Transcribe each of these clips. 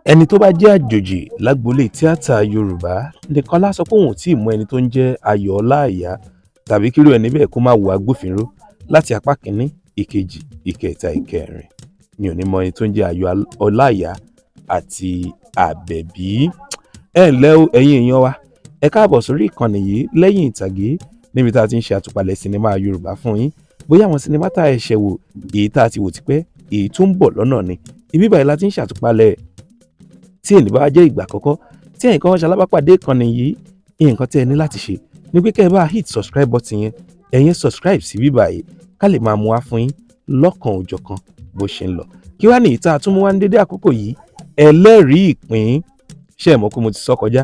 ẹni tó bá jẹ́ àjòjì lágboolé tíátà yorùbá nìkan lá sọ pé òun ò tí ì mọ ẹni tó ń jẹ́ Ayọ̀ Ọláìyá tàbí kírú ẹni bẹ́ẹ̀ kó má wo agbófinró láti apá kínní ìkejì ìkẹta ìkẹrin ni ò ní mọ ẹni tó ń jẹ́ Ayọ̀ Ọláìyá àti Àbẹ̀bí. ẹ ǹlẹ́ o ẹ̀yin èèyàn wa ẹ káàbọ̀ sórí ìkànnì yìí lẹ́yìn ìtàgé níbi tá a ti ń ṣe àtúpalẹ̀ sinimá yorùbá fún yín bóyá àwọn sinimá tá a ṣẹ̀ wò èyí tá a ti wò tipẹ́ èyí tó ń bọ̀ lọ́nà ni ibi báyìí la ti ń ṣàtúpalẹ̀ tí èyí bá jẹ́ ìgbà àkọ́kọ́ tí ẹ̀yin kan ṣalábàpàdé ìkànnì yìí nǹkan tí ẹ ní láti ṣe ni pé kẹ́ ẹ bá hit subscribe button yẹn ẹ̀yin subscribe sí bíbá yìí ká lè máa mú wá fún yín lọ́kàn òjọ̀kan bó ṣe ń lọ kí wá ní ìta àtúmú wá ní dédé àkókò yìí ẹlẹ́rìí ìpín ṣe mọ̀ pé mo ti sọ kọjá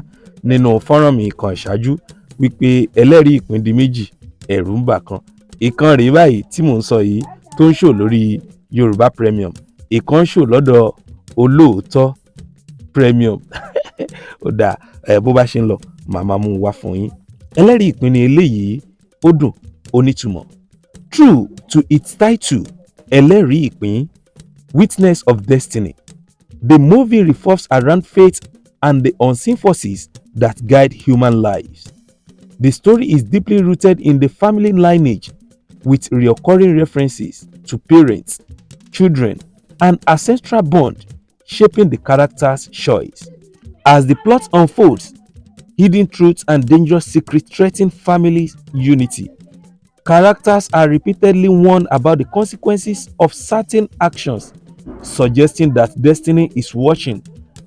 nínú fọ́nrán mi kan ìṣáájú wípé ẹlẹ́rìí ìpín di méjì ẹ̀rù ń bà kan ìkan rèé báyìí tí mò ń sọ yìí tó ń ṣò lórí Yorùbá Premium ìkan ṣò lọ́dọ̀ Olóòótọ́ Premium ó dà bó bá ṣe ń lọ màmá mú wá fún yín ẹlẹ́rìí ìpín ni eléyìí ó dùn ó nítumọ̀. True to its title ẹlẹ́rìí ìpín Witness of Destiny, the movie revolves around faith and the unseen forces that guide human lives. The story is deeply rooted in the family lineage with recurring references to parents, children, and ancestral bond shaping the character's choice. As the plot unfolds, hidden truths and dangerous secrets threaten family unity. Characters are repeatedly warned about the consequences of certain actions, suggesting that destiny is watching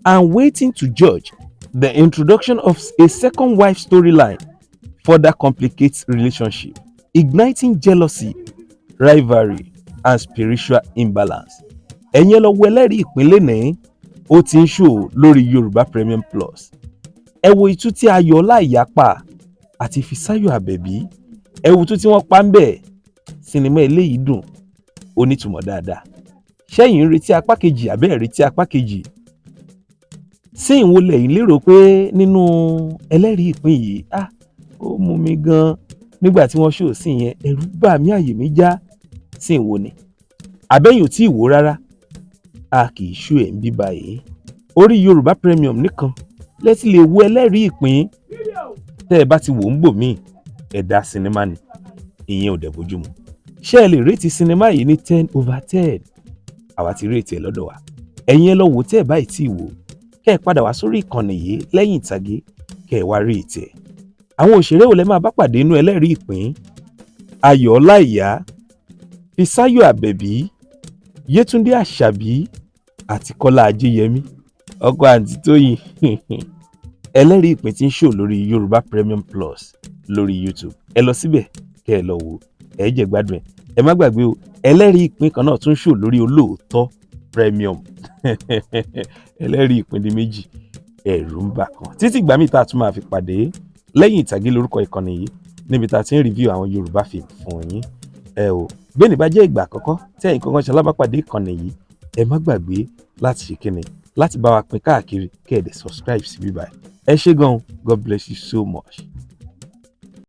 and waiting to judge. The introduction of a second wife storyline further complicates relationship, igniting jealousy, rivalry, and spiritual imbalance. Ẹ̀yin lọ wo ẹlẹ́rìí ìpínlẹ̀ ní ó ti ń ṣò lórí Yorùbá Premium Plus. Ẹ wo itú tí Ayọ̀ Ọláìyá pa àti Fisayo Abebi. Ẹ wo itú tí wọ́n pa ń bẹ̀. Sinimá eléyìí dùn ó nítumọ̀ dáadáa. Ṣẹ́yìn ń retí apá kejì àbẹ́ retí apá kejì. Sí ìwọlẹ̀ yìí lérò pé nínú ẹlẹ́rìí ìpín yìí ó mú mi gan nígbà tí wọ́n ṣò sí yẹn ẹ̀rù bà mí àyè mi já sí ìwọ ni. Àbẹ́yìn ò tí ì wò rárá a kì í ṣú ẹ̀ ń bí báyìí orí Yorùbá Premium nìkan lẹ́tí lè wo ẹlẹ́rìí ìpín tẹ́ ẹ bá ti wò ń bò míì ẹ̀dá sinimá ni ìyẹn ò dẹ̀ bójúmu. Ṣé ẹ lè rétí sinimá yìí ní 10/10 àwa ti rétí ẹ lọ́dọ̀ wa ẹ̀yin ẹ lọ wò tẹ́ ẹ báyìí tí ì wò kẹ́ ẹ padà wá sórí ìkànnì yìí lẹ́yìn ìtàgé kẹ́ ẹ wá rí ìtẹ̀. Àwọn òṣèré wo lẹ máa bá pàdé inú ẹlẹ́rìí ìpín? Ayọ̀ Ọláìyá, Fisayo Abebi, Yetunde Asabi àti Kola Ajeyemi ọkọ àǹtí Tóyìn. ẹlẹ́rìí ìpín tí ń ṣò lórí Yorùbá Premium Plus lórí YouTube ẹ lọ síbẹ̀ kẹ́ ẹ lọ wò ẹ jẹ́ gbádùn ẹ̀. Ẹ má gbàgbé o ẹlẹ́rìí ìpín kan náà tún ṣò lórí Olóòótọ́ Premium. ẹlẹ́rìí ìpín di méjì ẹ̀rù ń bà kan títí ìgbà míì tá a tún máa fi pàdé lẹ́yìn ìtàgé lórúkọ ìkànnì yìí níbi tá a ti ń review àwọn Yorùbá film fún yín. Bẹ́ẹ̀ni bá jẹ́ ìgbà àkọ́kọ́ tí ẹ̀yin kankan ṣalábàpàdé ìkànnì yìí ẹ má gbàgbé láti ṣe kíni láti bá wa pín káàkiri kẹ́ ẹ dẹ̀ subscribe sí bíbá ẹ ṣé gan-an God bless you so much.